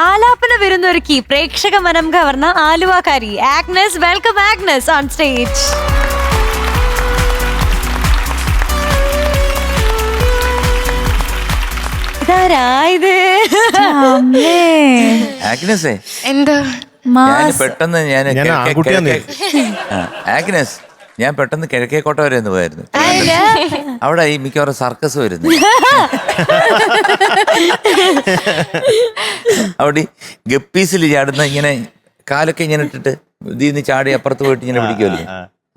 ആലാപന വിരുന്നൊരുക്കി പ്രേക്ഷക മനം കവർന്ന ആലുവാക്കാരി Agnes. Welcome Agnes on stage. ആഗ്നസേ, എന്താ പെട്ടെന്ന് ആഗ്നസ്, ഞാൻ പെട്ടെന്ന് കിഴക്കേക്കോട്ട വരെ ഒന്ന് പോയായിരുന്നു. അവിടെ ഈ മിക്കവാറും സർക്കസ് വരുന്നു. അവിടെ ഗപ്പീസിൽ ചാടുന്ന ഇങ്ങനെ കാലൊക്കെ ഇങ്ങനെ ഇട്ടിട്ട് ഇതിന്ന് ചാടി അപ്പുറത്ത് പോയിട്ട് ഇങ്ങനെ പിടിക്കുമല്ലോ,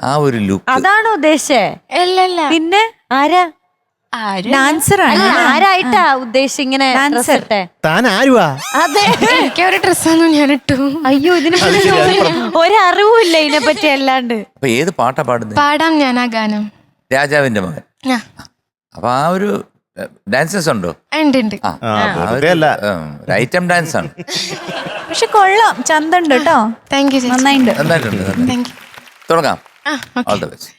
ആ ഒരു ലുക്ക്. അതാണോ ഉദ്ദേശിച്ചേ? അല്ലല്ല. പിന്നെ ആരാ? ഡാൻസർ ആണ്. ആരായിട്ടാ ഉദ്ദേശിച്ച് ഇങ്ങനെ താൻ ആരുവാ? അതെ, എനിക്ക് ഒരു ഡ്രസ്സാണ് ഞാൻ ഇട്ടു. അയ്യോ, ഇതിനെ ഒരറിവുമില്ല ഇതിനെ പറ്റി അല്ലാണ്ട്. അപ്പൊ ഏത് പാട്ടാ പാടുന്നത്? പാടാം ഞാൻ ആ ഗാനം. രാജാവിന്റെ മകൻ. അപ്പൊ ആ ഒരു ഡാൻസസ് ഉണ്ടോ? ഉണ്ട്. ഐറ്റം ഡാൻസ് ആണ്. പക്ഷെ കൊള്ളാം, ചന്തണ്ട് കേട്ടോ. Thank you. നന്നായിട്ടുണ്ട്. നന്നായിട്ടുണ്ട്. തുടങ്ങാം. All the best.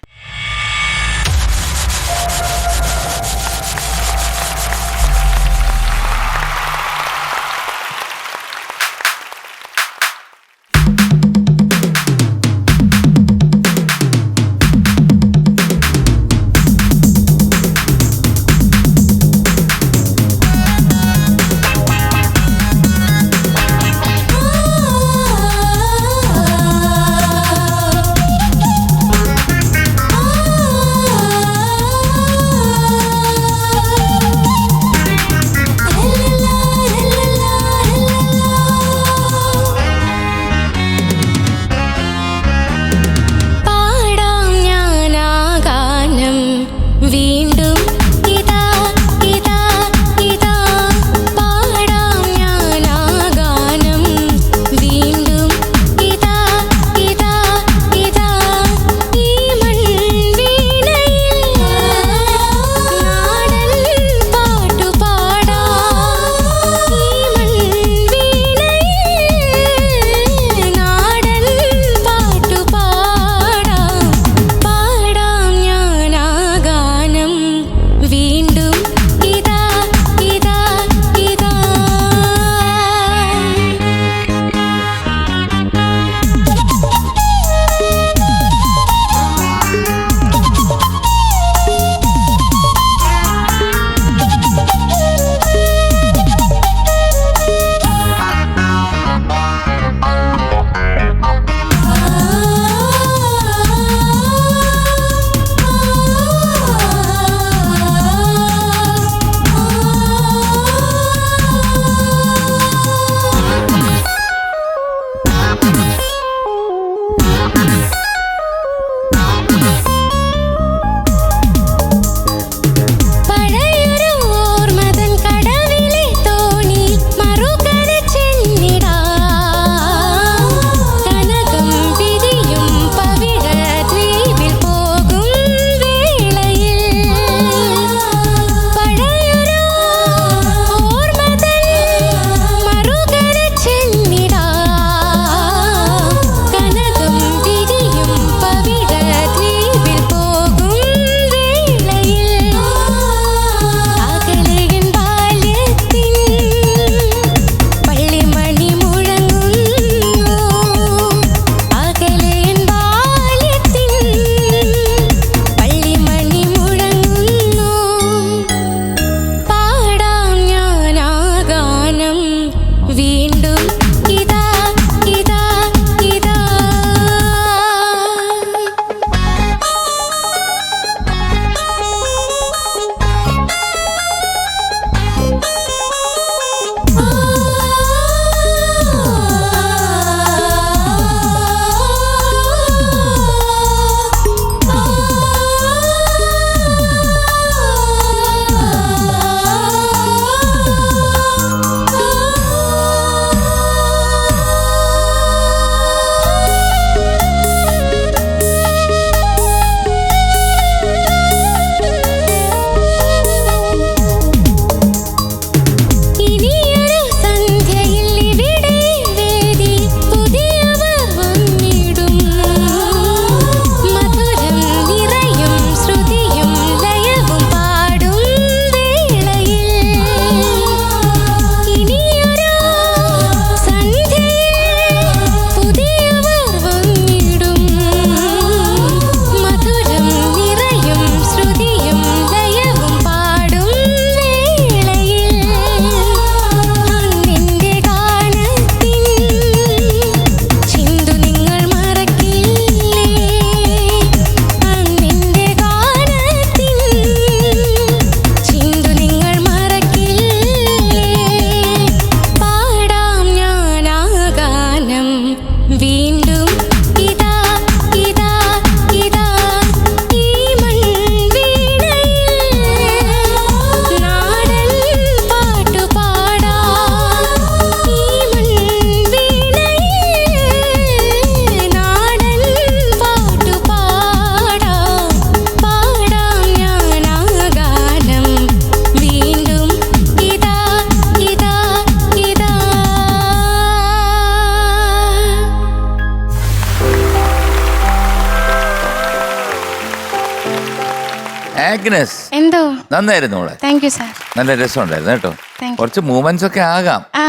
ആഗ്നസ് എന്തോ നന്നായിരുന്നു മോളെ, താങ്ക് യു സാർ. നല്ല രസമുണ്ടായിരുന്നു കേട്ടോ. Thank you. കുറച്ച് മൂവ്മെന്റ്സ് ഒക്കെ ആകാം, ആ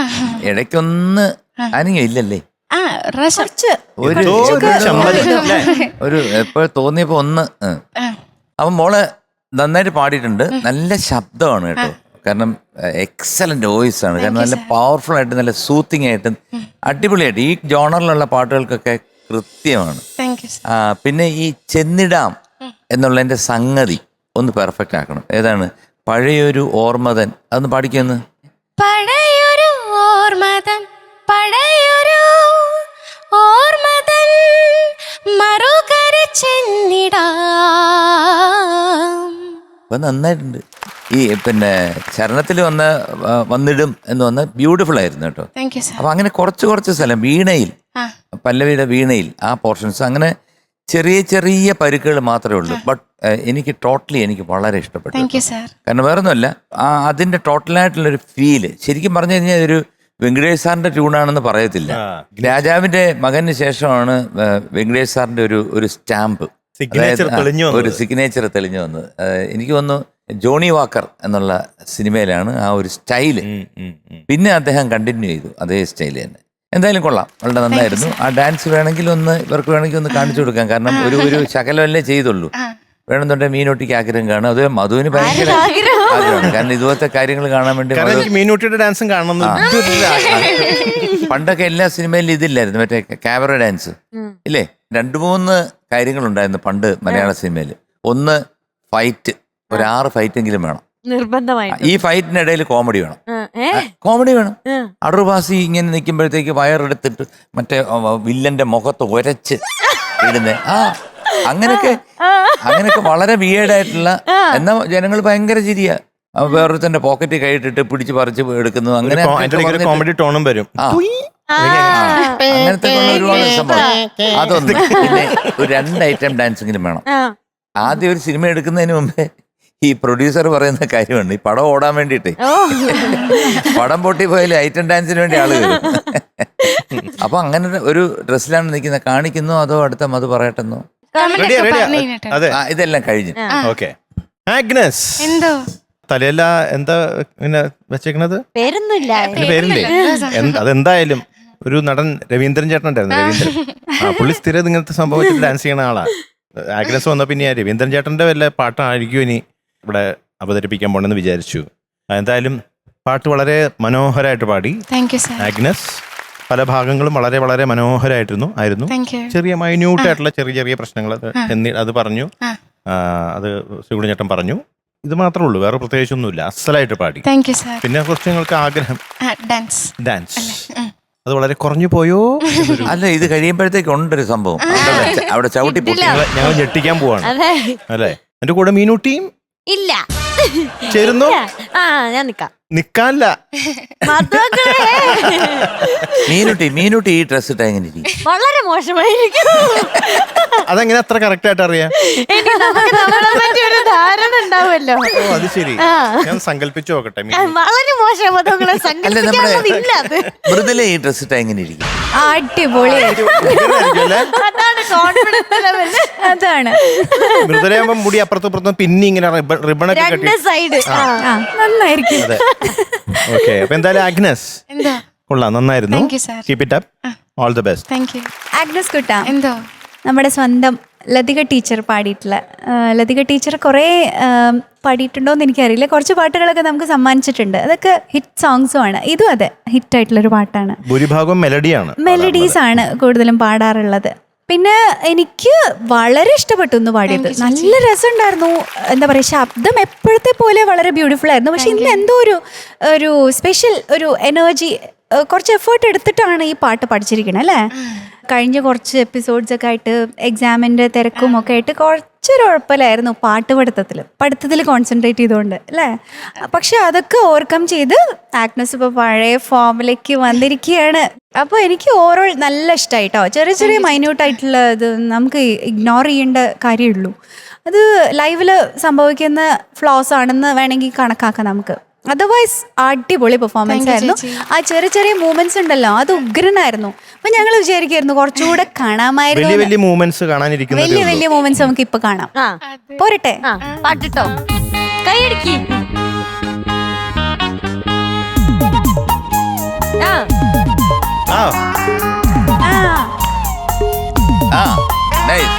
ഇടയ്ക്കൊന്ന് അനങ്ങ ഇല്ലല്ലേ, ആ റശ ഒരു ഒരു എപ്പോഴും തോന്നിയപ്പോ ഒന്ന് അപ്പൊ മോള് നന്നായിട്ട് പാടിയിട്ടുണ്ട്. നല്ല ശബ്ദമാണ് കേട്ടോ, കാരണം എക്സലന്റ് വോയിസ് ആണ്, കാരണം നല്ല പവർഫുൾ ആയിട്ട് നല്ല സൂത്തിങ് ആയിട്ട് അടിപൊളിയായിട്ട് ഈ ജോണറിലുള്ള പാട്ടുകൾക്കൊക്കെ കൃത്യമാണ്. Thank you sir. പിന്നെ ഈ ചെന്നിടാം എന്നുള്ളതിന്റെ സംഗതി ഒന്ന് പെർഫെക്റ്റ് ആക്കണം. ഏതാണ്? പഴയൊരു ഓർമ്മതൻ, അതൊന്ന് പാടിക്കൊന്ന്. പഴയൊരു ഓർമ്മതൻ പഴയൊരു ഓർമ്മതൻ മറുകര ചെന്നിടാം. അപ്പൊ നന്നായിട്ടുണ്ട്. ഈ പിന്നെ ചരണത്തിൽ വന്നിടും എന്ന് വന്ന് ബ്യൂട്ടിഫുൾ ആയിരുന്നു കേട്ടോ. Thank you sir. അപ്പൊ അങ്ങനെ കുറച്ച് സ്ഥലം വീണയിൽ, പല്ലവിയുടെ വീണയിൽ ആ പോർഷൻസ് അങ്ങനെ ചെറിയ ചെറിയ പരുക്കുകൾ മാത്രമേ ഉള്ളൂ. ബട്ട് എനിക്ക് വളരെ ഇഷ്ടപ്പെട്ടു. Thank you sir. കാരണം വേറെ ഒന്നുമല്ല, അതിന്റെ ടോട്ടലായിട്ടുള്ളൊരു ഫീല് ശരിക്കും പറഞ്ഞു കഴിഞ്ഞാൽ ഒരു വെങ്കടേഷ് സാറിന്റെ ട്യൂണാണെന്ന് പറയത്തില്ല. രാജാവിന്റെ മകന് ശേഷമാണ് വെങ്കടേഷ് സാറിന്റെ ഒരു സ്റ്റാമ്പ്, ഒരു സിഗ്നേച്ചർ തെളിഞ്ഞു വന്നത്. എനിക്ക് തോന്നുന്നു ജോണി വാക്കർ എന്നുള്ള സിനിമയിലാണ് ആ ഒരു സ്റ്റൈല്. പിന്നെ അദ്ദേഹം കണ്ടിന്യൂ ചെയ്തു അതേ സ്റ്റൈല് തന്നെ. എന്തായാലും കൊള്ളാം, വളരെ നന്നായിരുന്നു. ആ ഡാൻസ് വേണമെങ്കിൽ ഇവർക്ക് വേണമെങ്കിൽ ഒന്ന് കാണിച്ചു കൊടുക്കാം, കാരണം ഒരു ശകലമല്ലേ ചെയ്തുള്ളൂ. വേണമെന്നുണ്ടെങ്കിൽ മീനോട്ടിക്ക് ആഗ്രഹം കാണും, അത് മധുവിന് ഭയങ്കര ആഗ്രഹമാണ്, കാരണം ഇതുപോലത്തെ കാര്യങ്ങൾ കാണാൻ വേണ്ടി. മീനൂട്ടിയുടെ ഡാൻസും കാണണം. പണ്ടൊക്കെ എല്ലാ സിനിമയിലും ഇതില്ലായിരുന്നു, മറ്റേ ക്യാമറ ഡാൻസ് ഇല്ലേ. 2-3 കാര്യങ്ങളുണ്ടായിരുന്നു പണ്ട് മലയാള സിനിമയിൽ. ഒന്ന് ഫൈറ്റ്, ഒരു 6 ഫൈറ്റെങ്കിലും വേണം നിർബന്ധമായി. ഈ ഫൈറ്റിനിടയിൽ കോമഡി വേണം, കോമഡി വേണം. അടൂർവാസി ഇങ്ങനെ നിൽക്കുമ്പോഴത്തേക്ക് വയറെടുത്തിട്ട് മറ്റേ വില്ലന്റെ മുഖത്ത് ഉരച്ച് ഇടുന്നേ, അങ്ങനെയൊക്കെ വളരെ വിയേർഡായിട്ടുള്ള, എന്നാ ജനങ്ങൾ ഭയങ്കര ചിരിയാ. വേറൊരുത്തന്റെ പോക്കറ്റ് കൈയിട്ടിട്ട് പിടിച്ച് പറിച്ച് എടുക്കുന്നു, അങ്ങനെ കോമഡി ടോണും വരും. അങ്ങനത്തെ ഒരുപാട് സംഭവം. അതൊന്ന്. പിന്നെ ഒരു 2 ഐറ്റം ഡാൻസെങ്കിലും വേണം. ആദ്യം ഒരു സിനിമ എടുക്കുന്നതിന് മുമ്പേ ഈ പ്രൊഡ്യൂസർ പറയുന്ന കാര്യമാണ്, ഈ പടം ഓടാൻ വേണ്ടിട്ടേ, പടം പൊട്ടി പോയാലും ഐറ്റം ഡാൻസിന് വേണ്ടി ആള് വരും. അപ്പൊ അങ്ങനെ ഒരു ഡ്രസ്സിലാണ് നിൽക്കുന്നത്, കാണിക്കുന്നു അതോ അടുത്ത മധു പറയട്ടെന്നോ? ഇതെല്ലാം കഴിഞ്ഞു. ആഗ്നസ് എന്തോ തലയല്ല എന്താ പിന്നെ വെച്ചേക്കണത്? പേരൊന്നുമില്ല. പേരില്ലേ? അതെന്തായാലും ഒരു നടൻ രവീന്ദ്രൻ ചേട്ടൻ ഉണ്ടായിരുന്നു, രവീന്ദ്രൻ. പുള്ളി സ്ഥിരം ഇങ്ങനത്തെ സംഭവത്തിൽ ഡാൻസ് ചെയ്യണ ആളാ. ആഗ്നസ് വന്ന പിന്നെ രവീന്ദ്രൻ ചേട്ടന്റെ വല്ല പാട്ടായിരിക്കും ഇനി ഇവിടെ അവതരിപ്പിക്കാൻ പോണെന്ന് വിചാരിച്ചു. എന്തായാലും പാട്ട് വളരെ മനോഹരമായിട്ട് പാടി ആഗ്നസ്. പല ഭാഗങ്ങളും വളരെ വളരെ മനോഹരമായിരുന്നു. ചെറിയ മൈന്യൂട്ടായിട്ടുള്ള ചെറിയ പ്രശ്നങ്ങൾ അത് പറഞ്ഞു, അത് ശ്രീകുണ ചേട്ടൻ പറഞ്ഞു. ഇത് മാത്രമേ ഉള്ളൂ, വേറെ പ്രത്യേകിച്ചൊന്നുമില്ല. അസലായിട്ട് പാടി. പിന്നെ കുറച്ച് നിങ്ങൾക്ക് ആഗ്രഹം ഡാൻസ്, അത് വളരെ കുറഞ്ഞു പോയോ? അല്ല, ഇത് കഴിയുമ്പോഴത്തേക്ക് ഉണ്ടൊരു സംഭവം അവിടെ ചവിട്ടി പൊട്ടി ഞങ്ങൾ ഞെട്ടിക്കാൻ പോവാണ് അല്ലേ. എന്റെ കൂടെ മീനൂട്ടിയും ഇല്ല ചേരുന്നു. ഞാൻ നിക്കാം. നിക്കാല്ല. മീനൂട്ടി ഈ ഡ്രസ് ഇട്ടാ എങ്ങനെ ഇരിക്കും? വളരെ മോശമായിരിക്കും. അതെങ്ങനെ അത്ര കറക്റ്റ് ആയിട്ട് അറിയാം? ഒരു ധാരണ ഉണ്ടാവുമല്ലോ. ഓ അത് ശരി, ഞാൻ സങ്കല്പിച്ചു നോക്കട്ടെ. വളരെ മോശം. മൃദുല ഈ ഡ്രസ് ഇട്ടാ എങ്ങനെ ഇരിക്കും? അതാണ് മൃദുലയാകുമ്പോ മുടി അപ്പുറത്തും പിന്നെ ഇങ്ങനെ റിബണൊക്കെ കെട്ടി നന്നായിരിക്കും. ഓക്കെ, അപ്പൊ എന്തായാലും ആഗ്നസ് കൊള്ളാം, നന്നായിരുന്നു. Keep it up, all the best. Agnes കുട്ടാ, എന്തോ നമ്മുടെ സ്വന്തം ലതിക ടീച്ചർ പാടിയിട്ടുള്ള, ലതിക ടീച്ചർ കുറേ പാടിയിട്ടുണ്ടോയെന്ന് എനിക്കറിയില്ല, കുറച്ച് പാട്ടുകളൊക്കെ നമുക്ക് സമ്മാനിച്ചിട്ടുണ്ട്. അതൊക്കെ ഹിറ്റ് സോങ്സും ആണ്. ഇതും അതെ, ഹിറ്റായിട്ടുള്ളൊരു പാട്ടാണ്. ഭൂരിഭാഗം മെലഡീസ് ആണ് കൂടുതലും പാടാറുള്ളത്. പിന്നെ എനിക്ക് വളരെ ഇഷ്ടപ്പെട്ടു ഒന്ന് പാടിയത്, നല്ല രസമുണ്ടായിരുന്നു. എന്താ പറയുക, ശബ്ദം എപ്പോഴത്തെ പോലെ വളരെ ബ്യൂട്ടിഫുൾ ആയിരുന്നു. പക്ഷെ ഇന്ന് എന്തോ ഒരു സ്പെഷ്യൽ ഒരു എനർജി, കുറച്ച് എഫേർട്ട് എടുത്തിട്ടാണ് ഈ പാട്ട് പഠിച്ചിരിക്കുന്നത് അല്ലേ. കഴിഞ്ഞ കുറച്ച് എപ്പിസോഡ്സ് ഒക്കെ ആയിട്ട് എക്സാമിൻ്റെ തിരക്കും ഒക്കെ ആയിട്ട് കുറച്ചൊരു ഉഴപ്പലായിരുന്നു പഠിത്തത്തിൽ കോൺസെൻട്രേറ്റ് ചെയ്തുകൊണ്ട് അല്ലേ. പക്ഷെ അതൊക്കെ ഓവർകം ചെയ്ത് ആഗ്നസ് ഇപ്പോൾ പഴയ ഫോമിലേക്ക് വന്നിരിക്കുകയാണ്. അപ്പോൾ എനിക്ക് ഓവറോൾ നല്ല ഇഷ്ടമായിട്ടോ. ചെറിയ മൈന്യൂട്ടായിട്ടുള്ള ഇത് നമുക്ക് ഇഗ്നോർ ചെയ്യേണ്ട കാര്യമുള്ളൂ. അത് ലൈവിൽ സംഭവിക്കുന്ന ഫ്ലോസ് ആണെന്ന് വേണമെങ്കിൽ കണക്കാക്കാം നമുക്ക്. അതർവൈസ് അടിപൊളി പെർഫോമൻസ് ആയിരുന്നു. ആ ചെറിയ ചെറിയ മൂവ്മെന്റ്സ് ഉണ്ടല്ലോ അത് ഉഗ്രനായിരുന്നു. അപ്പൊ ഞങ്ങൾ വിചാരിക്കായിരുന്നു കുറച്ചുകൂടെ കാണാമായിരുന്നു. വലിയ മൂവ്മെന്റ്സ് കാണാനിരിക്കുന്നു. വലിയ മൂവ്മെന്റ്സ് നമുക്ക് ഇപ്പൊ കാണാം. ആ പോരട്ടെ? ആ പാട്ടിട്ടോ കൈയടിക്കി. ആ ആ ആ നൈസ്.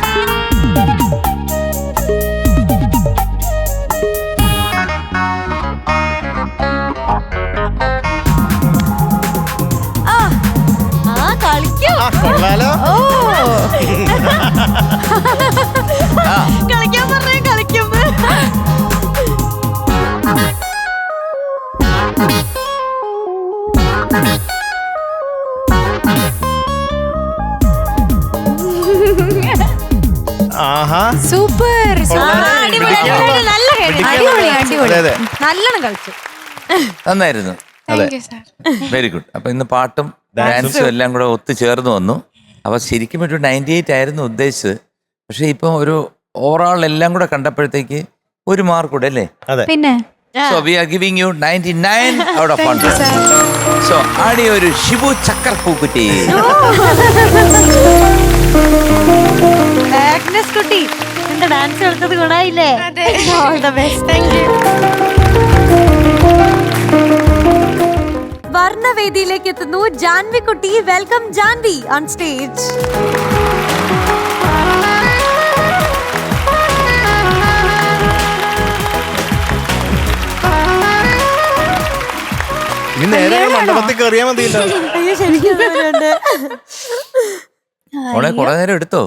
ആ കളിക്കൂ. കൊള്ളാലോ. കളിക്കാൻ പറഞ്ഞ കളിക്കും. ആഹാ സൂപ്പർ അടിപൊളി നല്ല അടിപൊളി അടിപൊളി. അതെ നല്ലോണം കളിച്ചു. നന്നായിരുന്നു. Thank you sir. Very good. അപ്പൊ ഇന്ന് പാട്ടും ഡാൻസും എല്ലാം കൂടെ ഒത്തുചേർന്ന് വന്നു. അപ്പൊ ശരിക്കും ഒരു 98 ആയിരുന്നു ഉദ്ദേശിച്ചത്. പക്ഷെ ഇപ്പൊ ഒരു ഓവറോൾ എല്ലാം കൂടെ കണ്ടപ്പോഴത്തേക്ക് ഒരു മാർക്ക് കൂടെ അല്ലേ? അതെ. പിന്നെ So we are giving you 99 out of 100. So ആടി ഒരു ഷിബു ചക്കർ പൂക്കുറ്റി. ആഗ്നസ് കുട്ടി എന്റെ ഡാൻസ് കളിച്ചത് ഗുണായില്ലേ? All the best. Thank you. വർണ്ണവേദിയിലേക്ക് എത്തുന്നു ജാൻവി കുട്ടി. Welcome Janvi on stage. ഇനി നേരെ മണ്ഡപത്തിൽ കയറിയാൽ മതിയില്ല. അയ്യോ ശരിക്കും മോളെ കുറെ നേരം എടുത്തോ?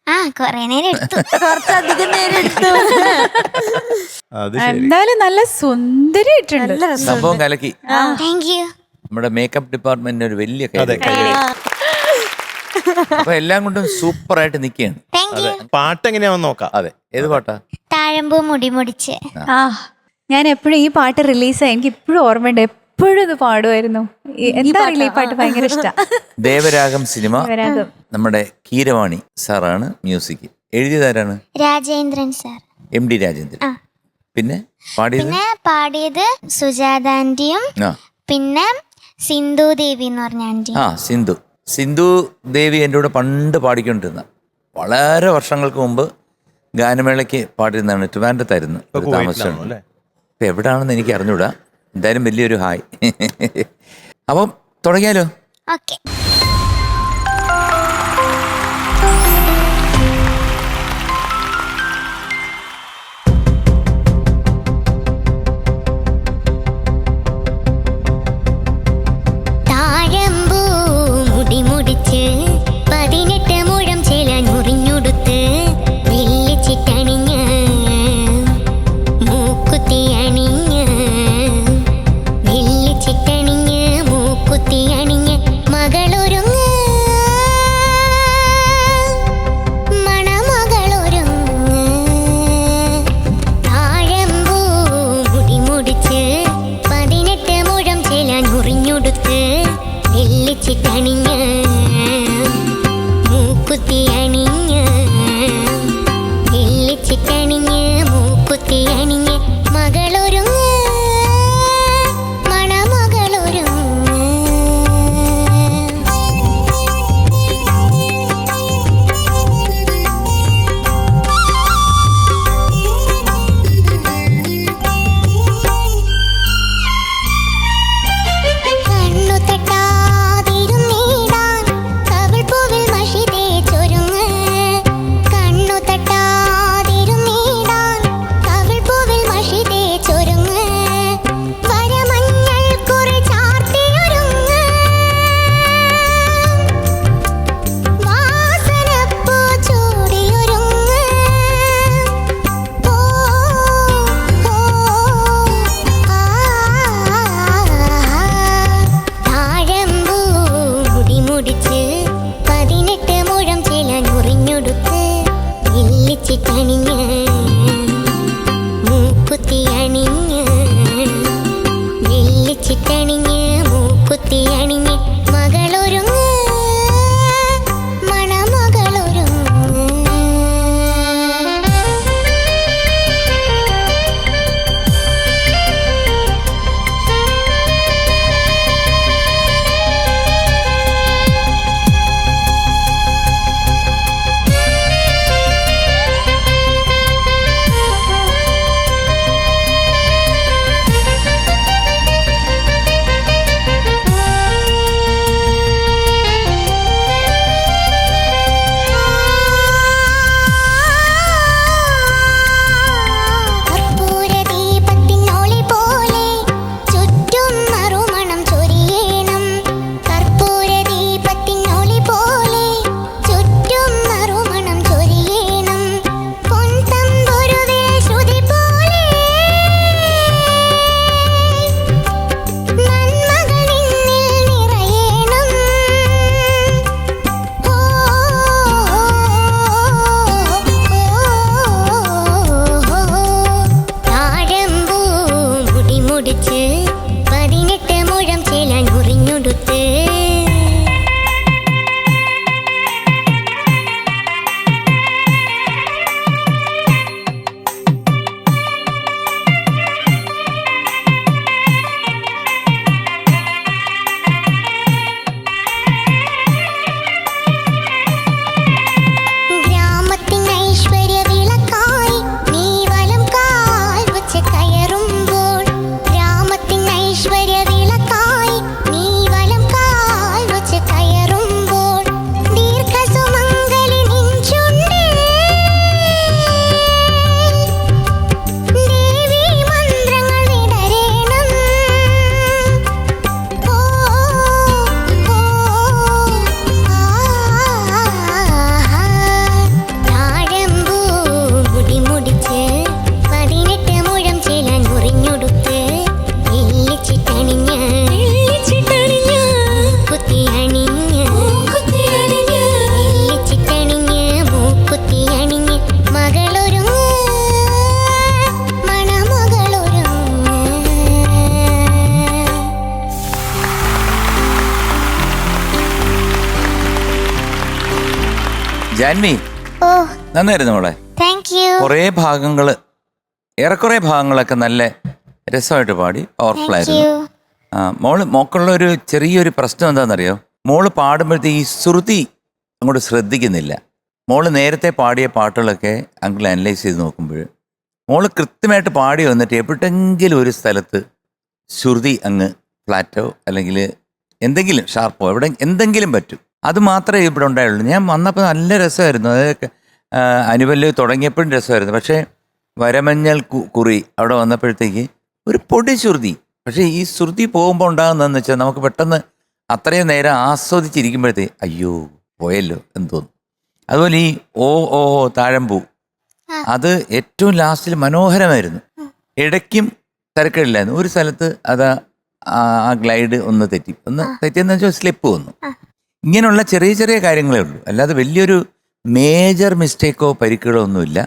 ആ കൊറേ നേരം എടുത്തു. കുറച്ചധികം നേരം എടുത്തു. അത് ശരി. എന്തായാലും നല്ല സുന്ദരിയായിട്ടുണ്ട്. നല്ല രസം. സംഭവം കലക്കി. Thank U. നമ്മുടെ മേക്കപ്പ് ഡിപ്പാർട്ട്മെന്റിന് ഒരു വലിയ അതെ, കാര്യം. അപ്പൊ എല്ലാം കൊണ്ടും സൂപ്പർ ആയിട്ട് നിൽക്കുകയാണ്. Thank you. പാട്ട് എങ്ങനെയാണെന്ന് നോക്കാം. അതെ, ഏത് പാട്ടാ? താഴമ്പൂ മുടി മുടിച്ച്. ആ ഞാൻ എപ്പോഴും ഈ പാട്ട് റിലീസായി എനിക്ക് ഇപ്പോഴും ഓർമ്മയുണ്ട്. എപ്പോഴും ഇത് പാടുമായിരുന്നു. എന്താ അറിയില്ല ഈ പാട്ട് ഭയങ്കര ഇഷ്ടമാണ്. ദേവരാഗം സിനിമ. ദേവരാഗം. നമ്മുടെ കീരവാണി സാറാണ് മ്യൂസിക്. എഴുതിയതാരാണ്? രാജേന്ദ്രൻ സാർ. MD രാജേന്ദ്രൻ. ആ. പിന്നെ പാടിയത്? പിന്നെ പാടിയത് സുജാത ആന്റിയും ആ പിന്നെ സിന്ധു ദേവി എന്ന് പറഞ്ഞ ആന്റി. ആ സിന്ധു ദേവി എൻ്റെ കൂടെ പണ്ട് പാടിക്കൊണ്ടിരുന്ന, വളരെ വർഷങ്ങൾക്ക് മുമ്പ് ഗാനമേളയ്ക്ക് പാടിയിരുന്നതാണ്. ട്രിവാൻഡ്രത്തായിരുന്നു ഒരു താമസം. ഇപ്പം എവിടാണെന്ന് എനിക്ക് അറിഞ്ഞൂടാ. എന്തായാലും വലിയൊരു ഹായ്. അപ്പം തുടങ്ങിയാലോ? ഓക്കെ. താഴമ്പൂ മുടി മുടിച്ച് 18 മുഴം ചേല ഞുറിഞ്ഞുടുത്ത് വെള്ളിച്ചിട്ടണിഞ്ഞ് മൂക്കുത്തി അണിഞ്ഞ് വെള്ളിച്ചിട്ടണിഞ്ഞ് മൂക്കുത്തി അണിഞ്ഞ് മകളൊരുങ്ങ് മണമകളൊരുങ്ങ്. താഴമ്പൂ മുടി മുടിച്ച് 18 മുഴം ചേല ഞുറിഞ്ഞുടുത്ത് വെള്ളിച്ചിട്ടണിഞ്ഞ് മൂക്കുത്തി അണിഞ്ഞ് വെള്ളിച്ചിട്ടണിഞ്ഞ് മൂക്കുത്തി അണിഞ്ഞ് മകളൊരുങ്ങ് മണമകളൊരുങ്ങ്. കണ്ണു തട്ടാതിരുന്നേ ജാൻവി ഓ നന്നായിരുന്നു മോളെ. Thank you. കുറേ ഭാഗങ്ങള് ഏറെക്കുറെ ഭാഗങ്ങളൊക്കെ നല്ല രസമായിട്ട് പാടി, പവർഫുൾ താങ്ക് ആയിരുന്നു. യു. മോക്കുള്ള ഒരു ചെറിയൊരു പ്രശ്നം എന്താണെന്നറിയോ? മോള് പാടുമ്പോഴത്തേക്ക് ഈ ശ്രുതി അങ്ങോട്ട് ശ്രദ്ധിക്കുന്നില്ല. മോള് നേരത്തെ പാടിയ പാട്ടുകളൊക്കെ അങ്കിൾ അനലൈസ് ചെയ്ത് നോക്കുമ്പോൾ മോള് കൃത്യമായിട്ട് പാടി വന്നിട്ട് എവിടെയെങ്കിലും ഒരു സ്ഥലത്ത് ശ്രുതി അങ്ങ് ഫ്ലാറ്റോ അല്ലെങ്കിൽ എന്തെങ്കിലും ഷാർപ്പോ എന്തെങ്കിലും പറ്റും. അത് മാത്രമേ ഇവിടെ ഉണ്ടായുള്ളൂ. ഞാൻ വന്നപ്പോൾ നല്ല രസമായിരുന്നു. അതൊക്കെ അനുപല്ലവി തുടങ്ങിയപ്പോഴും രസമായിരുന്നു. പക്ഷേ വരമഞ്ഞൾ കുറി അവിടെ വന്നപ്പോഴത്തേക്ക് ഒരു പൊടി ശ്രുതി. പക്ഷേ ഈ ശ്രുതി പോകുമ്പോൾ ഉണ്ടാകുന്നതെന്ന് വെച്ചാൽ നമുക്ക് പെട്ടെന്ന് അത്രയും നേരം ആസ്വദിച്ചിരിക്കുമ്പോഴത്തേക്ക് അയ്യോ പോയല്ലോ എന്ന് തോന്നും. അതുപോലെ ഈ ഓ ഓ താഴമ്പൂ, അത് ഏറ്റവും ലാസ്റ്റിൽ മനോഹരമായിരുന്നു. ഇടയ്ക്കും തിരക്കില്ലായിരുന്നു. ഒരു സ്ഥലത്ത് അത് ആ ഗ്ലൈഡ് ഒന്ന് തെറ്റിയെന്ന് വെച്ചാൽ സ്ലിപ്പ് വന്നു. ഇങ്ങനെയുള്ള ചെറിയ ചെറിയ കാര്യങ്ങളേ ഉള്ളൂ. അല്ലാതെ വലിയൊരു മേജർ മിസ്റ്റേക്കോ പരിക്കുകളോ ഒന്നുമില്ല.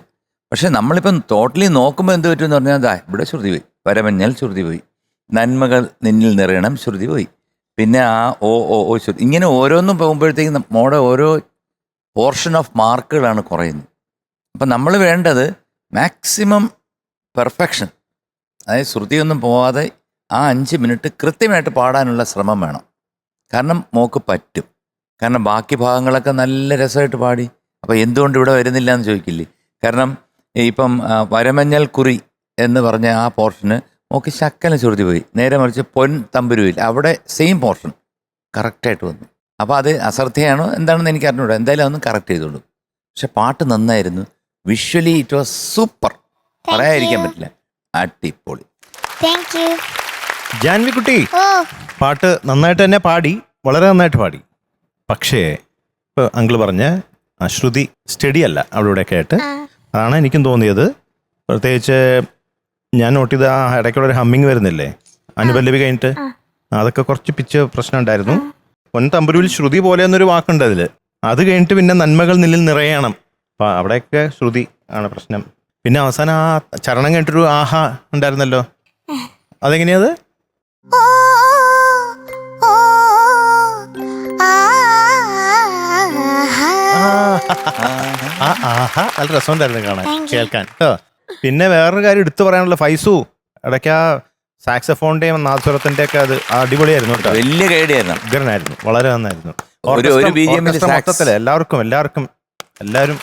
പക്ഷെ നമ്മളിപ്പം ടോട്ടലി നോക്കുമ്പോൾ എന്ത് പറ്റുമെന്ന് പറഞ്ഞാൽ ഇവിടെ ശ്രുതി പോയി, വരമഞ്ഞാൽ ശ്രുതി പോയി, നന്മകൾ നിന്നിൽ നിറയണം ശ്രുതി പോയി, പിന്നെ ആ ഓ ഓ ഓ ശ്രുതി, ഇങ്ങനെ ഓരോന്നും പോകുമ്പോഴത്തേക്കും നമ്മുടെ ഓരോ പോർഷൻ ഓഫ് മാർക്കുകളാണ് കുറയുന്നത്. അപ്പം നമ്മൾ വേണ്ടത് മാക്സിമം പെർഫെക്ഷൻ, അതായത് ശ്രുതിയൊന്നും പോവാതെ ആ 5 മിനിറ്റ് കൃത്യമായിട്ട് പാടാനുള്ള ശ്രമം വേണം. കാരണം മോക്ക് പറ്റും. കാരണം ബാക്കി ഭാഗങ്ങളൊക്കെ നല്ല രസമായിട്ട് പാടി. അപ്പോൾ എന്തുകൊണ്ട് ഇവിടെ വരുന്നില്ല എന്ന് ചോദിക്കില്ലേ? കാരണം ഇപ്പം വരമഞ്ഞൾ കുറി എന്ന് പറഞ്ഞ ആ പോർഷന് മോക്ക് ശക്കല ശ്രുതി പോയി. നേരെ മറിച്ച് പൊൻ തമ്പുരുവിൽ അവിടെ സെയിം പോർഷൻ കറക്റ്റായിട്ട് വന്നു. അപ്പോൾ അത് അശ്രദ്ധയാണോ എന്താണെന്ന് എനിക്ക് അറിഞ്ഞൂടാ. എന്തായാലും അതൊന്നും കറക്റ്റ് ചെയ്തോളൂ. പക്ഷെ പാട്ട് നന്നായിരുന്നു. Visually it was super. പറയാതിരിക്കാൻ പറ്റില്ല. അടിപൊളി. Thank U. ജാൻവിക്കുട്ടി ഓ പാട്ട് നന്നായിട്ട് തന്നെ പാടി, വളരെ നന്നായിട്ട് പാടി. പക്ഷേ ഇപ്പോൾ അങ്കിൾ പറഞ്ഞ ശ്രുതി സ്റ്റഡി അല്ല അവിടെ ഇവിടെയൊക്കെ ആയിട്ട്. അതാണ് എനിക്കും തോന്നിയത്. പ്രത്യേകിച്ച് ഞാൻ നോട്ട് ചെയ്ത ആ ഇടയ്ക്കുള്ള ഒരു ഹമ്മിങ് വരുന്നില്ലേ അനുപല്ലവി കഴിഞ്ഞിട്ട്, അതൊക്കെ കുറച്ച് പിച്ച് പ്രശ്നം ഉണ്ടായിരുന്നു. പൊൻ തമ്പുരുവിൽ ശ്രുതി പോലെ എന്നൊരു വാക്കുണ്ട് അതിൽ. അത് കഴിഞ്ഞിട്ട് പിന്നെ നന്മകൾ നിന്നിൽ നിറയണം. അപ്പം അവിടെയൊക്കെ ശ്രുതി ആണ് പ്രശ്നം. പിന്നെ അവസാനം ആ ചരണം കഴിഞ്ഞിട്ടൊരു ആഹാ ഉണ്ടായിരുന്നല്ലോ, അതെങ്ങനെയത്? ഓ ഓ ആ ആഹാ നല്ല രസമുണ്ടായിരുന്നു കാണാൻ, Thank you. കേൾക്കാൻ കേട്ടോ. പിന്നെ വേറൊരു കാര്യം എടുത്തു പറയാനുള്ള ഫൈസു ഇടയ്ക്ക് ആ സാക്സഫോണിന്റെയും നാദസ്വരത്തിന്റെ ഒക്കെ അത് അടിപൊളിയായിരുന്നു കേട്ടോ. വലിയ ഗൈഡിയായിരുന്നു. ഉഗ്രനായിരുന്നു, വളരെ നന്നായിരുന്നു. ഒരു BGM ല് sax. മൊത്തത്തില് എല്ലാവരും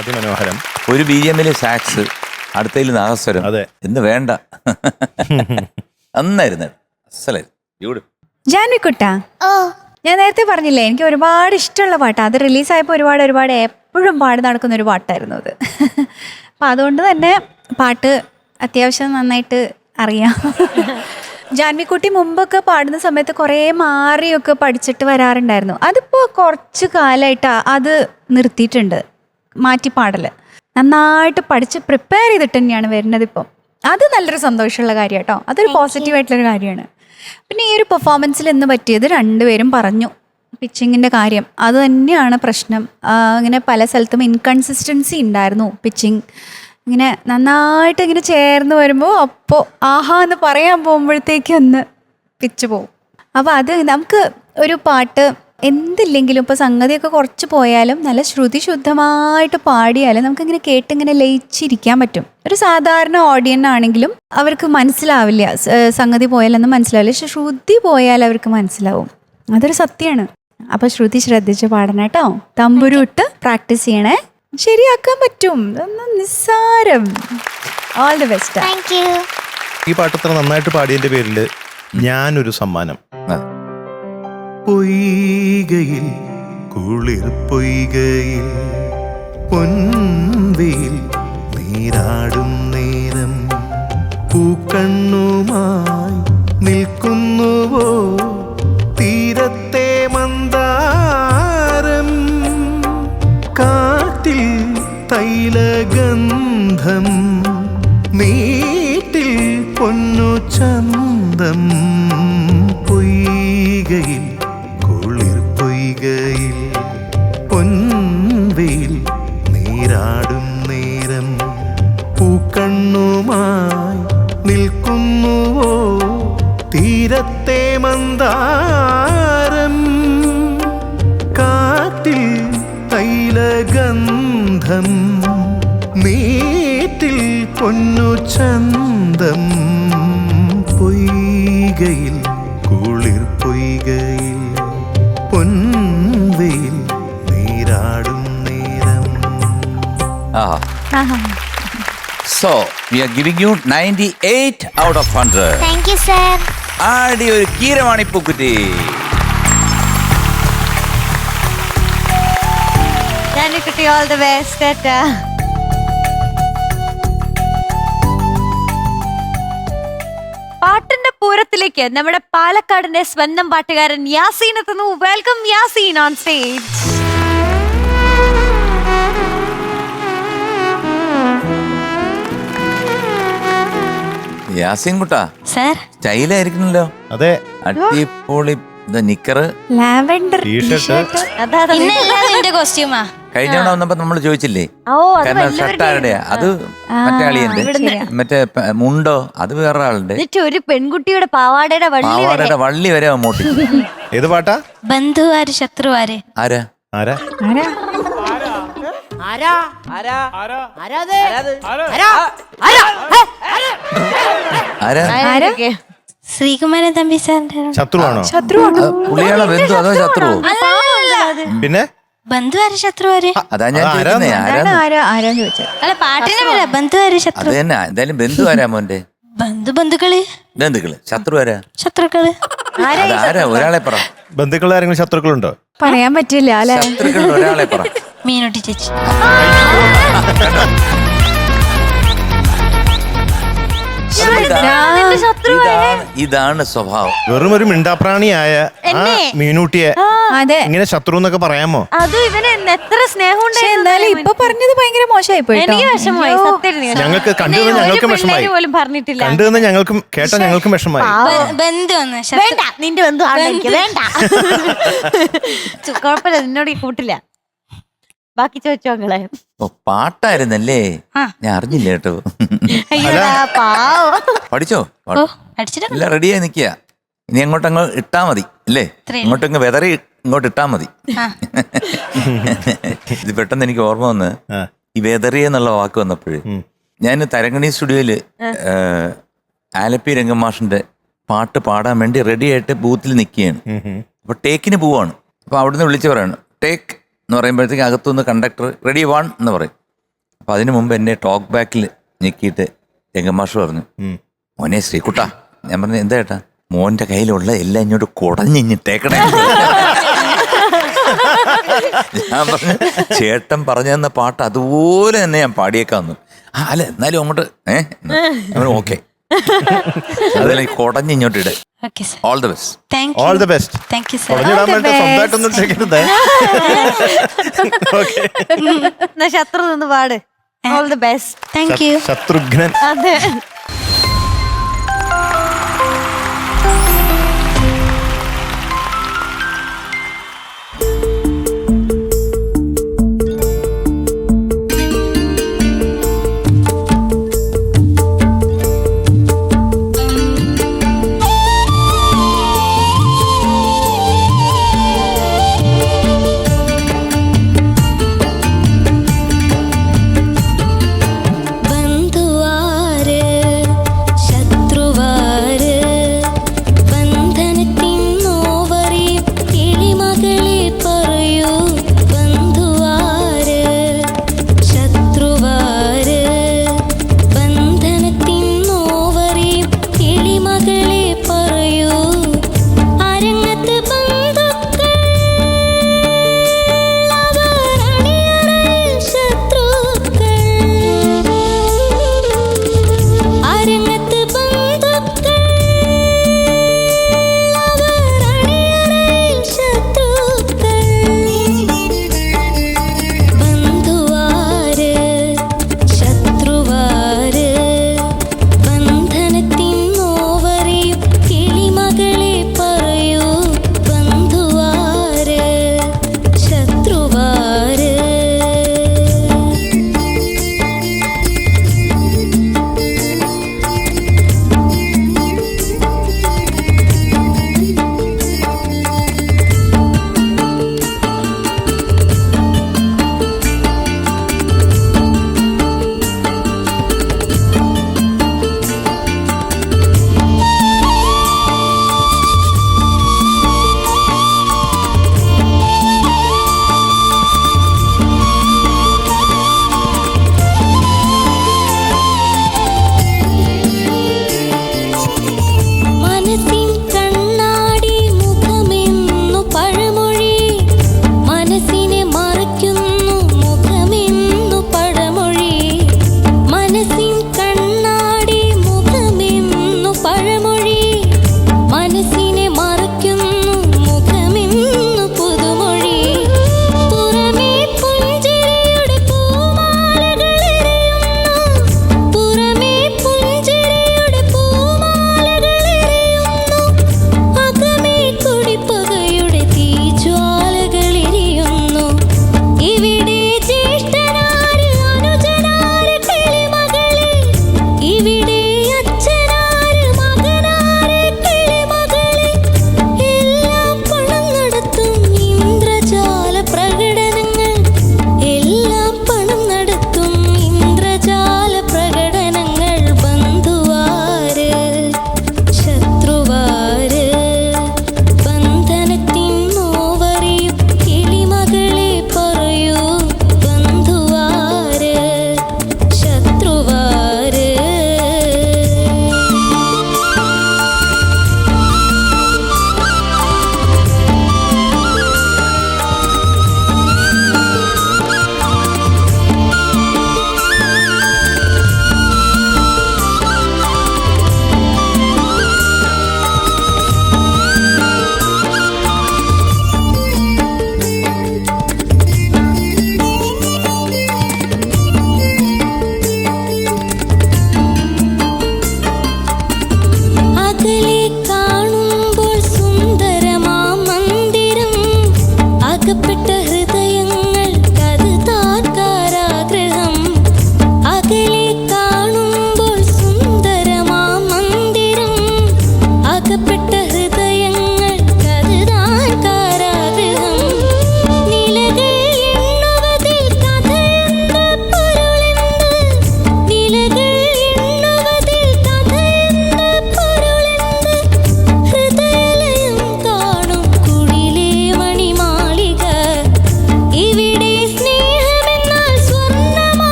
അതിമനോഹരം. ഒരു BGM സാക്സ്, അടുത്തതിൽ നാദസ്വരം. അതെ, എന്ന് വേണ്ട. നന്നായിരുന്നു, അസലായിരുന്നു, ബ്യൂട്ടിഫുൾ. ജാൻവിക്കുട്ട, ഓ ഞാൻ നേരത്തെ പറഞ്ഞില്ലേ എനിക്ക് ഒരുപാട് ഇഷ്ടമുള്ള പാട്ടാണ്. അത് റിലീസായപ്പോൾ ഒരുപാട് എപ്പോഴും പാടി നടക്കുന്ന ഒരു പാട്ടായിരുന്നു അത്. അപ്പം അതുകൊണ്ട് തന്നെ പാട്ട് അത്യാവശ്യം നന്നായിട്ട് അറിയാം. ജാൻവിക്കുട്ടി മുമ്പൊക്കെ പാടുന്ന സമയത്ത് കുറേ മാറിയൊക്കെ പഠിച്ചിട്ട് വരാറുണ്ടായിരുന്നു. അതിപ്പോൾ കുറച്ച് കാലമായിട്ട് അത് നിർത്തിയിട്ടുണ്ട്, മാറ്റി പാടൽ. നന്നായിട്ട് പഠിച്ച് പ്രിപ്പയർ ചെയ്തിട്ട് തന്നെയാണ് വരുന്നത് ഇപ്പം. അത് നല്ലൊരു സന്തോഷമുള്ള കാര്യം കേട്ടോ. അതൊരു പോസിറ്റീവായിട്ടുള്ളൊരു കാര്യമാണ്. പിന്നെ ഈ ഒരു പെർഫോമൻസിൽ ഇന്ന് പറ്റിയത് രണ്ടുപേരും പറഞ്ഞു, പിച്ചിങ്ങിൻ്റെ കാര്യം. അത് തന്നെയാണ് പ്രശ്നം. ഇങ്ങനെ പല സ്ഥലത്തും ഇൻകൺസിസ്റ്റൻസി ഉണ്ടായിരുന്നു. പിച്ചിങ് ഇങ്ങനെ നന്നായിട്ട് ഇങ്ങനെ ചേർന്ന് വരുമ്പോൾ അപ്പോൾ ആഹാ എന്ന് പറയാൻ പോകുമ്പോഴത്തേക്ക് ഒന്ന് പിച്ച് പോവും. അപ്പോൾ അത് നമുക്ക് ഒരു പാട്ട് എന്തില്ലെങ്കിലും ഇപ്പോൾ സംഗതിയൊക്കെ കുറച്ച് പോയാലും നല്ല ശ്രുതി ശുദ്ധമായിട്ട് പാടിയാലും നമുക്കിങ്ങനെ കേട്ടിങ്ങനെ ലയിച്ചിരിക്കാൻ പറ്റും. ഒരു സാധാരണ ഓഡിയൻസ് ആണെങ്കിലും അവർക്ക് മനസ്സിലാവില്ല, സംഗതി പോയാലൊന്നും മനസ്സിലാവില്ല. പക്ഷെ ശ്രുതി പോയാൽ അവർക്ക് മനസ്സിലാവും. അതൊരു സത്യമാണ്. അപ്പോൾ ശ്രുതി ശ്രദ്ധിച്ച് പാടണം കേട്ടോ. തമ്പുരു ഇട്ട് പ്രാക്ടീസ് ചെയ്യണേ, ശരിയാക്കാൻ പറ്റും. ഒന്നും നിസ്സാരം. All the best. Thank you. ഈ പാട്ട് ഇത്ര നന്നായിട്ട് പാടിയതിന്റെ പേരിൽ ഞാനൊരു സമ്മാനം. പൊയ്കയിൽ കുളിർ പൊയ്കയിൽ പൊൻവെയിൽ നീരാടും നേരം പൂക്കണ്ണുമായി നിൽക്കുന്നുവോ തീരത്തെ മന്ദാരം, കാറ്റിൽ തൈലഗന്ധം നീട്ടിൽ പൊന്നു ചന്തം, പൊയ്കയിൽ കുളിർ പൊയ്കയിൽ പൊൻവെയിൽ നീരാടും നേരം പൂക്കണ്ണുമായി നിൽക്കുന്നുവോ തീരത്തെ മന്ദാരം, കാറ്റിൽ തൈല ഗന്ധം നീറ്റിൽ പൊന്നു ചന്തം പൊയ്കയിൽ കുളിർ പൊയ്കയിൽ പൊൻവെയിൽ നീരാടും നേരം. So we are giving you 98 out of 100. Thank you, sir. ആടി ഒരു കീരവാണി പൂക്കുറ്റി. കുട്ടി ഓൾ ദ ബെസ്റ്റ്. പാട്ടിന്റെ പൂരത്തിലേക്ക് നമ്മുടെ പാലക്കാടിന്റെ സ്വന്തം പാട്ടുകാരൻ യാസീൻ എത്തുന്നു. Welcome Yaseen on stage. Yaseen കുട്ടാ സർ സ്റ്റൈലായിരിക്കണല്ലോ. അതെ, അടിപൊളി നിക്കറ്. Lavender T shirt. അതാ എന്റെ കോസ്റ്റ്യൂമാ കഴിഞ്ഞ തവണ വന്നപ്പോ നമ്മൾ ചോദിച്ചില്ലേ ഓ അത് കാരണം ഷർട്ട് ആരുടെയാ? അത് മറ്റേ ആളിയുണ്ട്. മറ്റേ മുണ്ടോ അത് വേറെ ആളുണ്ട്. എന്നിട്ട് ഒരു പെൺകുട്ടിയുടെ പാവാടയുടെ വള്ളി വരെ. പാവാടയുടെ വള്ളി വരെ അങ്ങോട്ട്. ഏത് പാട്ടാ? ബന്ധുവാര് ശത്രുവാര്. ആരാ ആരാ? ആരാ? ആരൊക്കെ? ശ്രീകുമാരൻ തമ്പി സാറിന്റെ ശത്രുവാണോ? ശത്രുവാണോ? പുള്ളിയാണോ ബന്ധു അതോ ശത്രുവോ? പിന്നെ ബന്ധുവാര് ശത്രുവാര്. അതാ ഞാൻ ചോദിക്കുന്നേ ആരാന്ന്. ആരാന്ന് ചോദിച്ചത്? അല്ല പാട്ടിന്റെ പേരാ ബന്ധുവാര് അത് ശത്രു. തന്നെ എന്തായാലും ബന്ധു ആരാ മോന്റെ? ബന്ധുക്കള് ബന്ധുക്കള്. ശത്രു ആരാ? ശത്രുക്കള്. അത് ആരാ? ഒരാളെ പറ. ബന്ധുക്കൾ ആരെങ്കിലും ശത്രുക്കളുണ്ടോ? പറയാൻ പറ്റില്ല അല്ലെ? ശത്രുക്കളുടെ ഒരാളെ പറ. മീനുട്ടി ചേച്ചി. ഇതാണ് സ്വഭാവം. വെറും ഒരു മിണ്ടാപ്രാണിയായ ആ മീനൂട്ടിയെ അതെ. ഇങ്ങനെ ശത്രു എന്നൊക്കെ പറയാമോ? അത് ഇവന് എത്ര സ്നേഹം പക്ഷെ എന്തായാലും ഇപ്പൊ പറഞ്ഞത് ഭയങ്കര മോശമായി പോയി. എനിക്ക് വിഷമമായി സത്യം. ഞങ്ങൾക്ക് കണ്ടുവന്ന് ഞങ്ങൾക്കും വിഷമായി. പോലും പറഞ്ഞിട്ടില്ല. കണ്ടുവന്ന് ഞങ്ങൾക്കും കേട്ട ഞങ്ങൾക്കും വിഷമായി. ബന്ധു വന്ന് വേണ്ട നിന്റെ ബന്ധു ആണെങ്കിൽ വേണ്ട. കുഴപ്പമില്ല നിന്നോട് ഈ കൂട്ടില്ല. ബാക്കി ചോദിച്ചോ നിങ്ങളെ. ഓ പാട്ടായിരുന്നല്ലേ? ഞാൻ അറിഞ്ഞില്ല കേട്ടോ. അയ്യോടാ പാവം. പഠിച്ചോ? ഓ അടിച്ചിട്ട് എല്ലാം റെഡിയായി നിക്കുക. ഇനി അങ്ങോട്ടങ്ങ് ഇട്ടാ മതി അല്ലേ? ഇങ്ങോട്ടങ്ങ് വെതറി ഇങ്ങോട്ട് ഇട്ടാ മതി. ഇത് പെട്ടെന്ന് എനിക്ക് ഓർമ്മ വന്ന് ഈ വെതറി എന്നുള്ള വാക്ക് വന്നപ്പോഴേ ഞാൻ തരങ്കണി സ്റ്റുഡിയോയില് ആലപ്പി രംഗമാഷിന്റെ പാട്ട് പാടാൻ വേണ്ടി റെഡി ആയിട്ട് ബൂത്തിൽ നിൽക്കുകയാണ്. അപ്പൊ ടേക്കിന് പോവാണ്. അപ്പൊ അവിടുന്ന് വിളിച്ച് പറയാണ് ടേക്ക് എന്ന് പറയുമ്പോഴത്തേക്ക് അകത്തുനിന്ന് കണ്ടക്ടർ റെഡി 1 എന്ന് പറയും. അപ്പൊ അതിനു മുമ്പ് എന്നെ ടോക്ക് ബാക്കിൽ ഞെക്കിയിട്ട് രംഗമാഷ് പറഞ്ഞു മോനെ ശ്രീകുട്ടാ. ഞാൻ പറഞ്ഞു എന്താ ഏട്ടാ? മോന്റെ കയ്യിലുള്ള എല്ലാം ഇങ്ങോട്ട് കുടഞ്ഞിട്ടേക്കണേ. ഞാൻ പറഞ്ഞു ചേട്ടൻ പറഞ്ഞു തന്ന പാട്ട് അതുപോലെ തന്നെ ഞാൻ പാടിയേക്കാന്നു. അല്ല എന്നാലും അങ്ങോട്ട് ഓക്കെ അതെല്ലാം കുടഞ്ഞിങ്ങോട്ട് ഇട. Okay sir. All the best. All the best. Thank you sir. പറഞ്ഞിടാൻ വേണ്ടി സ്വന്തമായിട്ടൊന്നും ചെയ്യരുതേ. എന്നാ ശത്രു നിന്ന് പാട്. All the best. Thank you. Shatrughnan. അതെ. ബന്ധുവാര്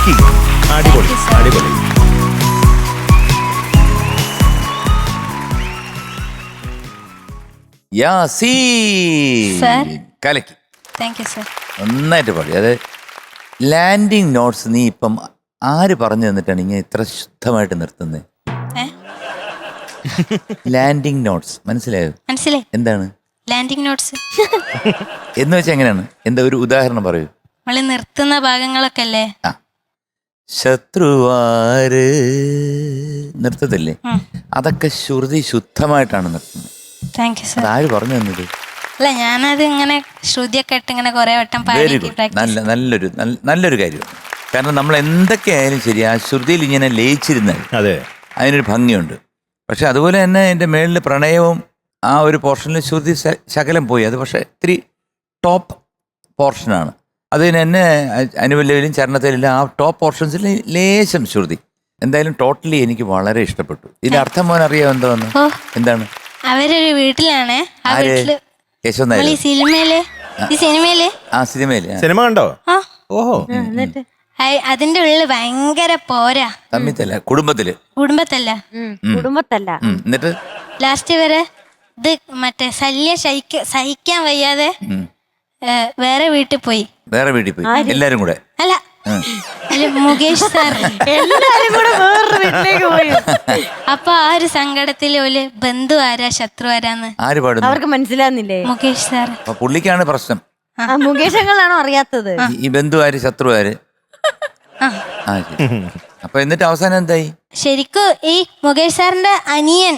കലക്കി. അടിപൊളി അടിപൊളി. യാസീൻ Sir. കലക്കി, താങ്ക് യു സർ. നന്നായിട്ട് പാടി. അത് ലാൻഡിങ് നോട്ട്സ് നീ ഇപ്പം ആര് പറഞ്ഞു തന്നിട്ടാണ് ഇങ്ങനെ ഇത്ര ശുദ്ധമായിട്ട് നിർത്തുന്നത്? ലാൻഡിങ് നോട്ട്സ് മനസ്സിലായോ? മനസ്സിലായി. എന്താണ് ലാൻഡിങ് നോട്ട്സ്? എന്ന് വെച്ചാൽ എങ്ങനെയാണ്? എന്താ ഒരു ഉദാഹരണം പറയൂ. നമ്മള് നിർത്തുന്ന ഭാഗങ്ങളൊക്കെ അല്ലേ? ആ, ശത്രുവാര് നിർത്തത്തില്ലേ, അതൊക്കെ ശ്രുതി ശുദ്ധമായിട്ടാണ് നിർത്തുന്നത്. Thank you sir. അതാര് പറഞ്ഞു തന്നത്? അല്ല, ഞാനത് ഇങ്ങനെ ശ്രുതിയൊക്കെ ഇട്ട് ഇങ്ങനെ കുറെ വട്ടം വെരി പാടി ഗുഡ്. നല്ലൊരു കാര്യമാണ്. കാരണം നമ്മൾ എന്തൊക്കെ ആയാലും ശരി, ആ ശ്രുതിയിൽ ഇങ്ങനെ ലയിച്ചിരുന്നാൽ അതെ, അതിനൊരു ഭംഗിയുണ്ട്. പക്ഷെ അതുപോലെ തന്നെ എൻ്റെ മേളിൽ പ്രണയവും ആ ഒരു പോർഷനിൽ ശ്രുതി ശകലം പോയി. അത് പക്ഷേ ഇത്തിരി ടോപ്പ് പോർഷനാണ്. അതിന് എന്നെ അനുവല്ലയിലും ചരണത്തിലും ആ ടോപ്പ് പോർഷൻസിൽ ലേശം ശ്രുതി. എന്തായാലും ടോട്ടലി എനിക്ക് വളരെ ഇഷ്ടപ്പെട്ടു. ഇതിന്റെ അർത്ഥം മോൻ അറിയാമോ എന്താന്ന്? ഓ. എന്താണ്? അവരൊരു വീട്ടിലാണ്. ആ ആര്? വീട്ടില് യശോദ നമ്മൾ നായർ. ഈ സിനിമയില് ആ സിനിമയില് സിനിമ കണ്ടോ? ആ ഓഹോ. എന്നിട്ട് അതിന്റെ ഉള്ളിൽ ഭയങ്കര പോരാ. തമ്മിത്തല്ല, കുടുംബത്തില്. കുടുംബത്തല്ല, കുടുംബത്തല്ല. എന്നിട്ട് ലാസ്റ്റ് വരെ ഇത് മറ്റേ ശല്യം സഹിക്കാൻ വയ്യാതെ വേറെ വീട്ടിൽ പോയി. വേറെ വീട്ടിൽ പോയി എല്ലാരും കൂടെ. അല്ല, അല്ല മുകേഷ് സാർ. എല്ലാരും കൂടെ വേറൊരു വീട്ടിലേക്ക് പോയി. അപ്പൊ ആ ഒരു സങ്കടത്തില് ഒരു ബന്ധു ആരാ ശത്രു ആരാന്ന് ആര് പാടുന്നു? അവർക്ക് മനസ്സിലാകുന്നില്ലേ? മുകേഷ് സാർ. അപ്പൊ പുള്ളിക്കാണ് പ്രശ്നം. മുകേഷങ്ങളാണോ അറിയാത്തത്? ഈ ബന്ധു ആര്, ശത്രു ആര്? ആ. ആ ശരി. അപ്പൊ എന്നിട്ട് അവസാനം എന്തായി? ശരിക്കും ഈ മുകേഷ് സാറിന്റെ അനിയൻ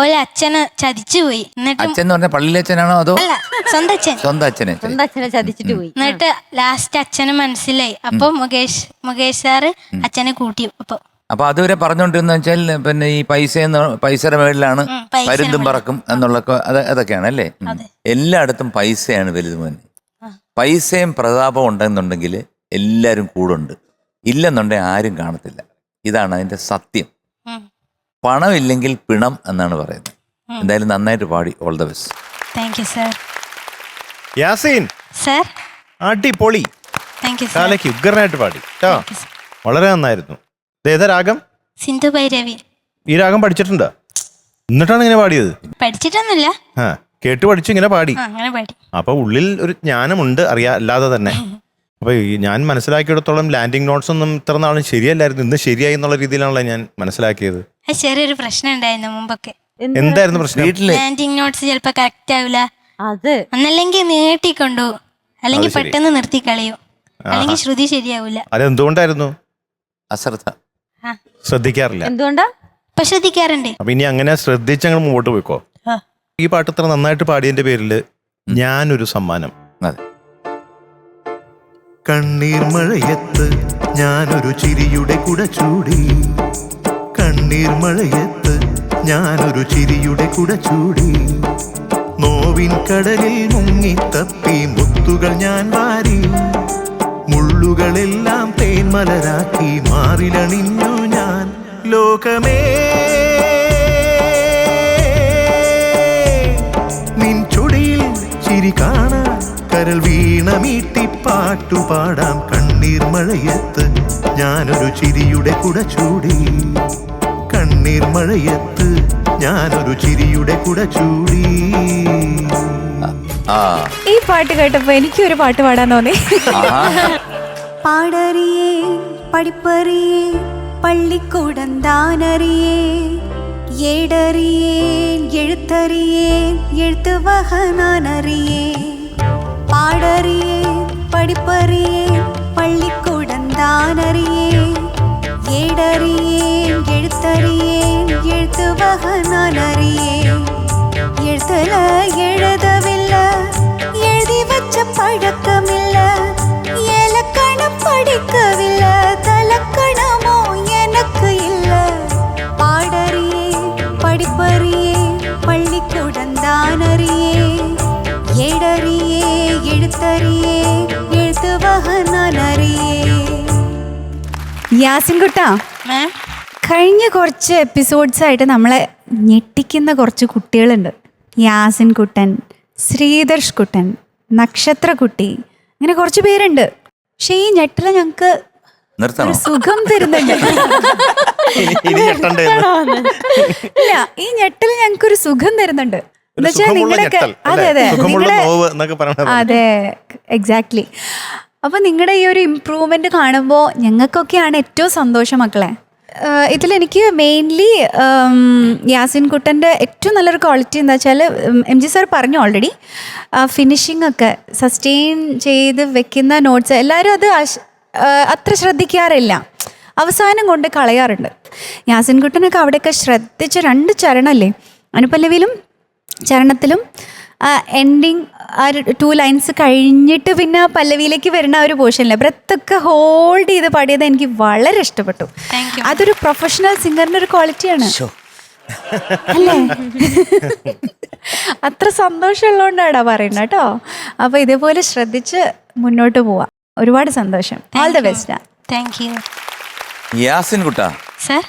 ഓലെ അച്ഛനെ ചതിച്ചു പോയി. എന്നിട്ട് അച്ഛൻ എന്ന് പറഞ്ഞ പള്ളിയിലച്ഛനാണോ അതോ അല്ല, സ്വന്തം അച്ഛൻ. സ്വന്തം അച്ഛനെ? സ്വന്തം അച്ഛനെ ചതിച്ചിട്ട് പോയി. എന്നിട്ട് ലാസ്റ്റ് അച്ഛന് മനസ്സിലായി. അപ്പൊ മുകേഷ് സാറ് അച്ഛനെ കൂട്ടി. അപ്പൊ അതുവരെ പറഞ്ഞോണ്ടിരുന്ന വെച്ചാൽ പിന്നെ ഈ പൈസയുടെ മേളിലാണ് പൈസയുടെ പരുന്തും പറക്കും എന്നുള്ള അതൊക്കെയാണ് അല്ലേ? എല്ലായിടത്തും പൈസയാണ് വലുത് മോനെ. പൈസയും പ്രതാപവും ഉണ്ടെന്നുണ്ടെങ്കിൽ എല്ലാരും കൂടുണ്ട്, ഇല്ലെന്നുണ്ടെങ്കിൽ ആരും കാണത്തില്ല. ഇതാണ് അതിന്റെ സത്യം. പണമില്ലെങ്കിൽ പിണം എന്നാണ് പറയുന്നത്. എന്തായാലും നന്നായിട്ട് പാടി. All the best. Thank you sir. Yaseen sir. അടിപൊളി. Thank you sir. കാലയ്ക്ക് ഉഗ്രനായിട്ട് പാടി കേട്ടോ, വളരെ നന്നായിരുന്നു. ഇത് ഏതാ രാഗം? സിന്ധു ഭൈരവി. ഈ രാഗം പഠിച്ചിട്ടുണ്ടോ? എന്നിട്ടാണ് ഇങ്ങനെ പാടിയത്? പഠിച്ചിട്ടൊന്നുമില്ല, ആ, കേട്ട് പഠിച്ചു ഇങ്ങനെ പാടി. അങ്ങനെ പാടി. അപ്പൊ ഉള്ളിൽ ഒരു ജ്ഞാനമുണ്ട്, അല്ലാതെ തന്നെ. അപ്പൊ ഞാൻ മനസ്സിലാക്കിയിടത്തോളം ലാൻഡിങ് നോട്ട്സ് ഒന്നും ഇത്ര നാളും ശരിയല്ലായിരുന്നു, ഇന്ന് ശരിയായി എന്നുള്ള രീതിയിലാണല്ലോ ഞാൻ മനസ്സിലാക്കിയത്. ചെറിയൊരു പ്രശ്നം ഉണ്ടായിരുന്നു മുമ്പൊക്കെ. എന്തായിരുന്നു പ്രശ്നം? വീട്ടില് ലാൻഡിങ് നോട്ട്സ് ചിലപ്പോ കറക്റ്റ് ആവില്ല. അത് ഒന്നല്ലെങ്കിൽ നീട്ടിക്കൊണ്ടു, അല്ലെങ്കിൽ അത് ശരി. പെട്ടെന്ന് നിർത്തി കളയൂ, അല്ലെങ്കിൽ ശ്രുതി ശരിയാവില്ല. അതെന്തുകൊണ്ടായിരുന്നു? അശ്രദ്ധ. ശ്രദ്ധിക്കാറില്ല. എന്തുകൊണ്ടാ? ഇപ്പൊ ശ്രദ്ധിക്കാറുണ്ട്. അപ്പൊ ഇനി അങ്ങനെ ശ്രദ്ധിച്ചങ്ങ് മുമ്പോട്ട് പോയിക്കോ. ആ. ഈ പാട്ട് ഇത്ര നന്നായിട്ട് പാടിയതിന്റെ പേരിൽ ഞാനൊരു സമ്മാനം. അതെ. കണ്ണീർ മഴയത്ത് ഞാനൊരു ചിരിയുടെ കുട ചൂടി, കണ്ണീർ മഴയത്ത് ഞാനൊരു ചിരിയുടെ കുട ചൂടി, നോവിൻ കടലിൽ മുങ്ങിത്തപ്പി മുത്തുകൾ ഞാൻ വാരി, മുള്ളുകളെല്ലാം തേന്മലരാക്കി മാറിലണിഞ്ഞു ഞാൻ. ലോകമേ നിൻ ചുടിയിൽ ചിരി കാണാൻ കരൾ വീണമീട്ടി പാട്ടുപാടാം. കണ്ണീർ മഴയത്ത് ഞാനൊരു ചിരിയുടെ കുട ചൂടി, കണ്ണീർ മഴയത്ത് ഞാനൊരു ചിരിയുടെ കുട ചൂടി. ഈ പാട്ട് കേട്ടപ്പോ എനിക്കൊരു പാട്ട് പാടാൻ തോന്നി. പാടറിയേ പഠിപ്പറിയേ പള്ളിക്കൂടം താനറിയേ, ഏടറിയേൻ എഴുത്തറിയേൻ എഴുത്തുവക നാനറിയേ. പാടറിയേൻ പഠിപ്പറിയേൻ പള്ളിക്കൂടം താനറിയേ, ഏടറിയേൻ എഴുത്തറിയേൻ എഴുത്തുവക നാനറിയേ. എഴുതല എഴുതവില്ല, എഴുതി വച്ച പഴക്കമില്ല, ഇലക്കണം പഠിക്കവില്ല, തലക്കണമോ எனக்கு இல்ல. பாடறியே படிப்பறியே பள்ளிக்கூடம் தானறியே, ஏடறியே എഴുത്തറിയേ എഴുത്തുവക നാനറിയേ. യാസിൻ കുട്ടാ, മാം, കഴിഞ്ഞ കുറച്ച് എപ്പിസോഡ്സ് ആയിട്ട് നമ്മളെ ഞെട്ടിക്കുന്ന കുറച്ച് കുട്ടികളുണ്ട്. യാസിൻ കുട്ടൻ, ശ്രീദർശ് കുട്ടൻ, നക്ഷത്രക്കുട്ടി, അങ്ങനെ കുറച്ച് പേരുണ്ട്. പക്ഷെ ഈ ഞെട്ടല ഞങ്ങൾക്ക് നിർത്തണോ? സുഖം തരുന്നുണ്ട്. ഇനി ഞെട്ടണ്ടേ ഇല്ല, ഈ ഞെട്ടൽ ഞങ്ങൾക്കൊരു സുഖം തരുന്നുണ്ട്. എന്നുവെച്ചാൽ നിങ്ങളുടെയൊക്കെ അതെ അതെ നിങ്ങളെ നോവ് എന്നൊക്കെ പറയണ അതെ എക്സാക്ട്ലി. അപ്പൊ നിങ്ങളുടെ ഈ ഒരു ഇമ്പ്രൂവ്മെന്റ് കാണുമ്പോൾ ഞങ്ങൾക്കൊക്കെയാണ് ഏറ്റവും സന്തോഷം മക്കളെ. ഇതിലെനിക്ക് മെയിൻലി യാസിൻ കുട്ടൻ്റെ ഏറ്റവും നല്ലൊരു ക്വാളിറ്റി എന്താ വെച്ചാൽ MG സാർ പറഞ്ഞു ഓൾറെഡി, ഫിനിഷിംഗ് ഒക്കെ സസ്റ്റെയിൻ ചെയ്ത് വെക്കുന്ന നോട്ട്സ് എല്ലാവരും അത് അത്ര ശ്രദ്ധിക്കാറില്ല, അവസാനം കൊണ്ട് കളയാറുണ്ട്. യാസിൻ കുട്ടനൊക്കെ അവിടെയൊക്കെ ശ്രദ്ധിച്ച 2 ചരണമല്ലേ, അനുപല്ലവിയിലും ചരണത്തിലും എൻഡിങ് ആ 2 ലൈൻസ് കഴിഞ്ഞിട്ട് പിന്നെ പല്ലവിയിലേക്ക് വരുന്ന ആ ഒരു പോർഷനിലെ ബ്രെത്തൊക്കെ ഹോൾഡ് ചെയ്ത് പാടിയത് എനിക്ക് വളരെ ഇഷ്ടപ്പെട്ടു. അതൊരു പ്രൊഫഷണൽ സിംഗറിൻ്റെ ഒരു ക്വാളിറ്റിയാണ് അല്ലേ? അത്ര സന്തോഷമുള്ളതുകൊണ്ടാണ് പറയുന്നത് കേട്ടോ. അപ്പോൾ ഇതേപോലെ ശ്രദ്ധിച്ച് മുന്നോട്ട് പോവാം. ഒരുപാട് സന്തോഷം. All the best. Thank U Yasin Kutta, sir.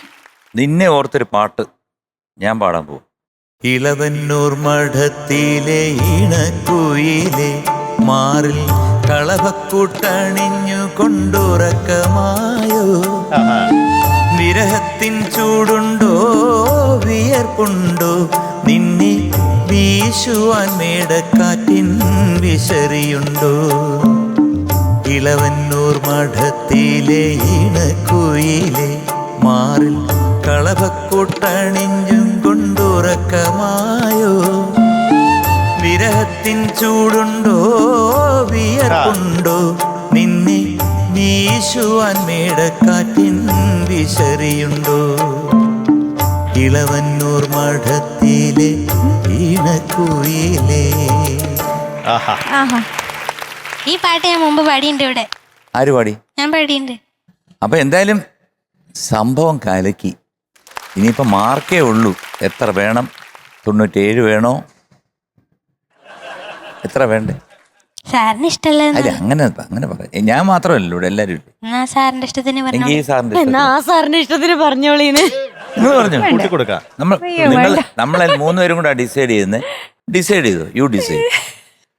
നിന്നെ ഓർത്തൊരു പാട്ട് ഞാൻ പാടാൻ പോകും. ഇളവന്നൂർ മഠത്തിലെ ഇണക്കുയിലെ മാറിൽ കളഭക്കൂട്ടണിഞ്ഞു കൊണ്ടുറക്കമായോ, വിരഹത്തിൻ ചൂടുണ്ടോ വിയർപ്പുണ്ടോ, നിന്നെ വീശുവാൻ മേടക്കാറ്റിൻ വിശറിയുണ്ടോ. ഇളവന്നൂർ മഠത്തിലെ ഇണക്കുയിലെ മാറിൽ കളഭക്കൂട്ടണിഞ്ഞും കൊണ്ടുറക്കമായോ, വിരഹത്തിൻ ചൂടുണ്ടോ വിയർപ്പുണ്ടോ, നിന്നെ വീശുവാൻ മേടക്കാറ്റിൻ വിശറിയുണ്ടോ. ഇളവന്നൂർ മഠത്തിലെ ഇണക്കുയിലേ. ഈ പാട്ട് ഞാൻ മുമ്പ് പാടിയിട്ടുണ്ട് ഇവിടെ. ആര് പാടി? ഞാൻ പാടിയിട്ടുണ്ട്. അപ്പൊ എന്തായാലും സംഭവം കലക്കി. ഇനിയിപ്പോ മാർക്കേ ഉള്ളൂ. എത്ര വേണം? 97 വേണോ? എത്ര വേണ്ടേ? സാറിന് ഇഷ്ടമല്ല അല്ല, അങ്ങനെ പറയാം. ഞാൻ മാത്രമല്ല ഇവിടെ എല്ലാരും ഇല്ലേ. എന്നാ സാറിന്റെ ഇഷ്ടത്തിന് പറഞ്ഞു. എങ്കിൽ സാറിന്റെ എന്നാ ആ സാറിന്റെ ഇഷ്ടത്തിന് പറഞ്ഞോളീന്ന്. നിങ്ങൾ പറഞ്ഞു കൊടുക്കാം. നമ്മളെ 3 പേരും കൂടെ ഡിസൈഡ് ചെയ്യുന്നത്. ഡിസൈഡ് ചെയ്തോ? You decide.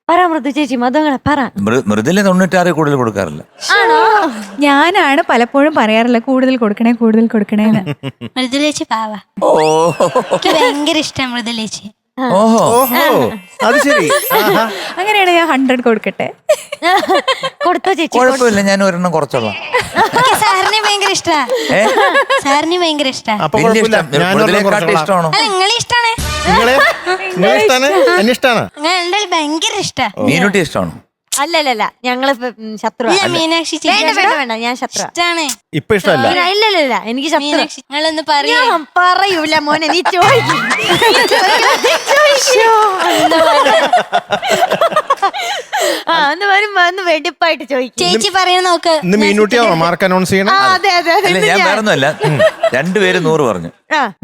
പറ മൃദു ചേച്ചി, മതങ്ങളെ പറ. മൃദുല 96 കൂടുതൽ കൊടുക്കാറില്ല. ആണോ? ഞാനാണ് പലപ്പോഴും പറയാറില്ല കൂടുതൽ കൊടുക്കണേന്ന്. മൃദുലേച്ചി പാവ. ഓ എനിക്ക് ഭയങ്കര ഇഷ്ടം മൃദുലേച്ചി. ഓഹോ, അത് ശരി. അങ്ങനെയാണ് ഞാൻ 100 കൊടുക്കട്ടെ. കൊടുത്തോ ചേച്ചി. കുഴപ്പമില്ല, ഞാൻ ഒരെണ്ണം കുറച്ചോളാം. എനിക്ക് സാറിനെ ഭയങ്കര ഇഷ്ടാ. സാറിന് ഭയങ്കര ഇഷ്ടാ. അപ്പൊ വലിയ കുഴപ്പമില്ല. ഇഷ്ടം. ഞാൻ മൃദുലയെക്കാട്ടും ഇഷ്ടമാണോ? അല്ല, നിങ്ങളെ ഇഷ്ടാണ്. നിങ്ങളെ ഇഷ്ടാണ്, എന്നെ ഇഷ്ടാണ്. നിങ്ങൾ എന്തായാലും ഭയങ്കര ഇഷ്ടാ. മീനുട്ടി ഇഷ്ടമാണോ? അല്ലല്ല, ഞങ്ങള് ശത്രു. ഇല്ല, മീനാക്ഷി വേണ്ട, ഞാൻ ശത്രു. ഇഷ്ടാണ്. ഇപ്പൊ ഇഷ്ടമല്ല. ഇല്ല, എനിക്ക് ശത്രു. മീനാക്ഷി നിങ്ങളൊന്ന് പറയാ. ഞാൻ പറയൂല മോനെ, നീ ചോദിക്കും. ഒന്ന് വെടിപ്പായിട്ട് ചോദിക്കും. ചേച്ചി പറയണ നോക്ക്. ഇന്ന് മീനൂട്ടിയാണോ മാർക്ക് അനൗൺസ് ചെയ്യണം? അതെ. അല്ല, ഞാൻ വേറൊന്നുമല്ല. 2 പേര് 100 പറഞ്ഞു.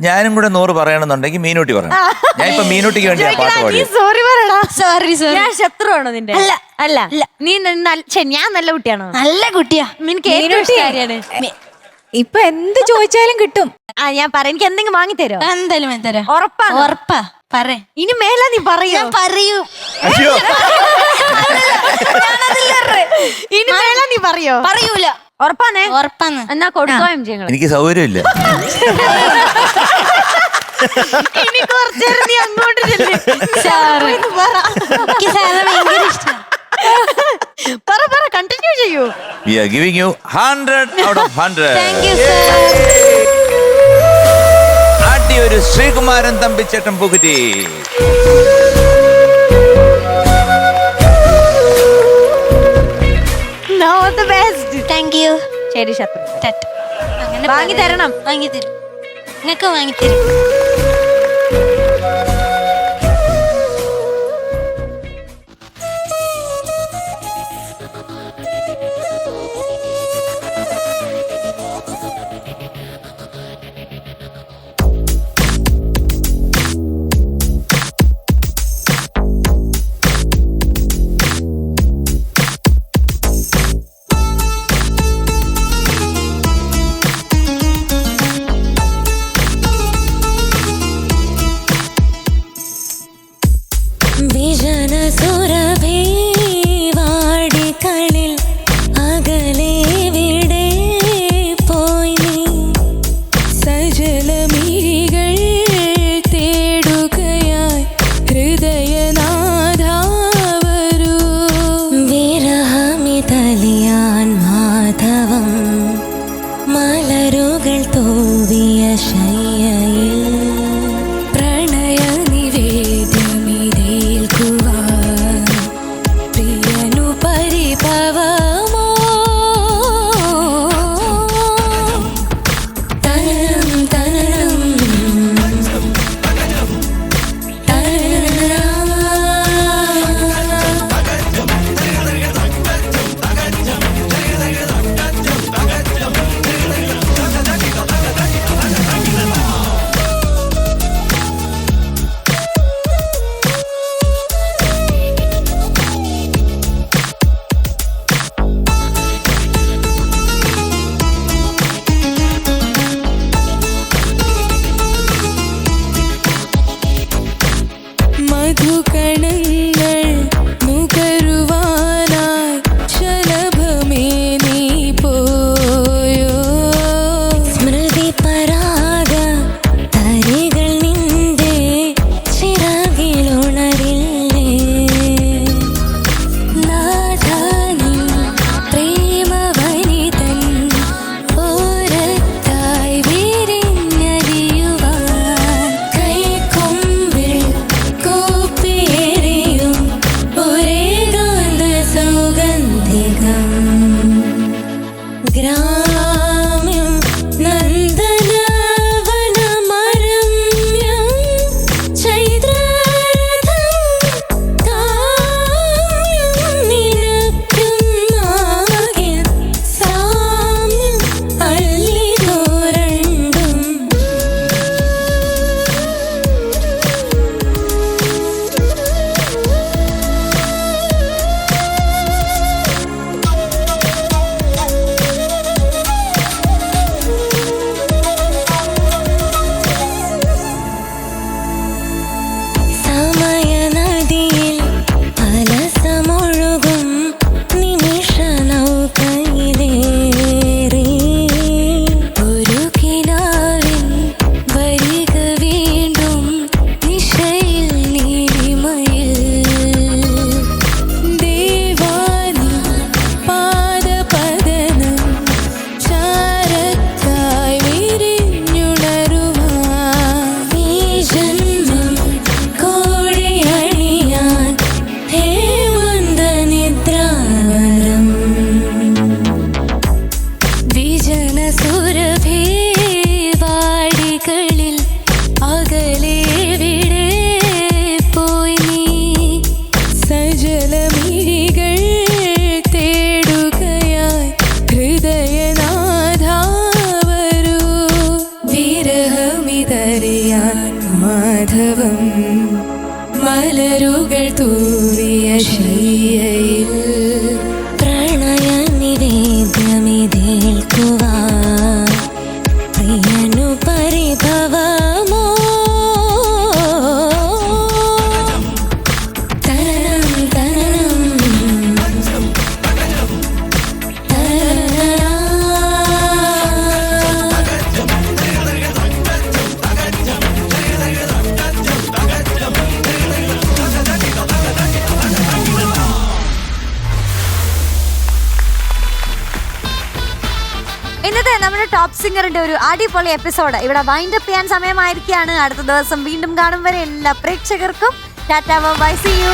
ഞാനും കൂടെ 100 പറയണമെന്നുണ്ടെങ്കിൽ മീനൂട്ടി പറയണം. ഞാൻ ഇപ്പൊ മീനൂട്ടിക്ക് വേണ്ടി ആ പാട്ട് പാടി. സോറി പറയടാ. സോറി. ഞാൻ ശത്രുവാണോ നിന്റെ? അല്ല. നീ ഞാൻ നല്ല കുട്ടിയാണോ? നല്ല കുട്ടിയാ. നിനക്ക് ഏറ്റവും ഇഷ്ടമാണ്. ഇപ്പൊ എന്ത് ചോദിച്ചാലും കിട്ടും. ഞാൻ പറയാം. എനിക്ക് എന്തെങ്കിലും വാങ്ങിത്തരോ? എന്തായാലും എന്തരാ? ഉറപ്പാ. പറ. ഇനി മേല നീ പറയൂ. പറയൂ. അയ്യോ, ഇനി മേല നീ പറയോ? പറയൂല. ഉറപ്പാന്നേ? ഉറപ്പാന്ന്. എന്നാ കൊടുക്കോ ഞങ്ങൾ. എനിക്ക് സൗകര്യമില്ല. ഇനി കുറച്ചേരം നീ അങ്ങോട്ട് ചെല്ല്. സാറ്. ഇത് പറ. എനിക്ക് സാറിനെ ഭയങ്കര ഇഷ്ടം. പറ കണ്ടിന്യൂ ചെയ്യൂ. We are giving you 100 out of 100. Thank you sir. ഒരു ശ്രീകുമാരൻ തമ്പിച്ചേട്ടൻ പുകുറ്റി. All the best. Thank you. ശരി ശത്രു. അങ്ങനെ വാങ്ങി തരണം. വാങ്ങിത്തരും. നിങ്ങൾക്ക് വാങ്ങിത്തരും. മലരുകൾ തോവിയ ശയ്യയിൽ പ്രണയ നിവേദ്യമിതേൽക്കുവാൻ പ്രിയനു പരിഭവമോ തനം തനം മധുകണങ്ങൾ നുകരുവാനായി ശലഭമേ നീ പോയോ സ്മൃതി പരാഗ തരികൾ നിന്റെ ചിറകിലുണരില്ലേ നാഥാനി പ്രേമവനിതൻ ഓരത്തായി വിരിഞ്ഞലിയുവാൻ കൈക്കൊമ്പിൽ കൂപ്പിയെറിയും ഒരേ ഗാന്ധ സൗഗന്ധികം ഗ്രാമ്യം നന്ദനവനമരമ്യം ചൈത്രരഥം കാമ്യം നിനക്കുന്നാകിൽ സാമ്യം അല്ലിതോരണ്ടും സമയനദിയിൽ അലസമൊഴുകും നിമിഷ നൗകയിലേറി ഒരു കിനാവിൻ വരിക വീണ്ടും നിശയിൽ നീലിമയിൽ ദേവാനി പാദപതനം ചാരത്തായി വിരിഞ്ഞുണരുവാൻ ഈ ജന്മം കോടിയണിയാൻ ഹേമന്ത നിദ്രാവരം വിജന സുരഭി വാടികളിൽ അകലെ എവിടെ പോയി നീ സജലമിഴികൾ തേടുകയായി ഹൃദയനാഥ വരൂ വിരഹമിതറിയാൻ മാധവം മലരുകൾ തൂവിയ ശയ്യയിൽ പ്രണയ നിവേദ്യമിതേൽക്കുവാൻ പ്രിയനു പരിഭവമോ തനം തനം ഇന്നത്തെ നമ്മുടെ ടോപ്പ് സിംഗറിന്റെ ഒരു അടിപൊളി എപ്പിസോഡ് ഇവിടെ വൈൻഡ് അപ്പ് ചെയ്യാൻ സമയമായിരിക്കുകയാണ്. അടുത്ത ദിവസം വീണ്ടും കാണും വരെ എല്ലാ പ്രേക്ഷകർക്കും ടാറ്റാ ബൈ സീ യു.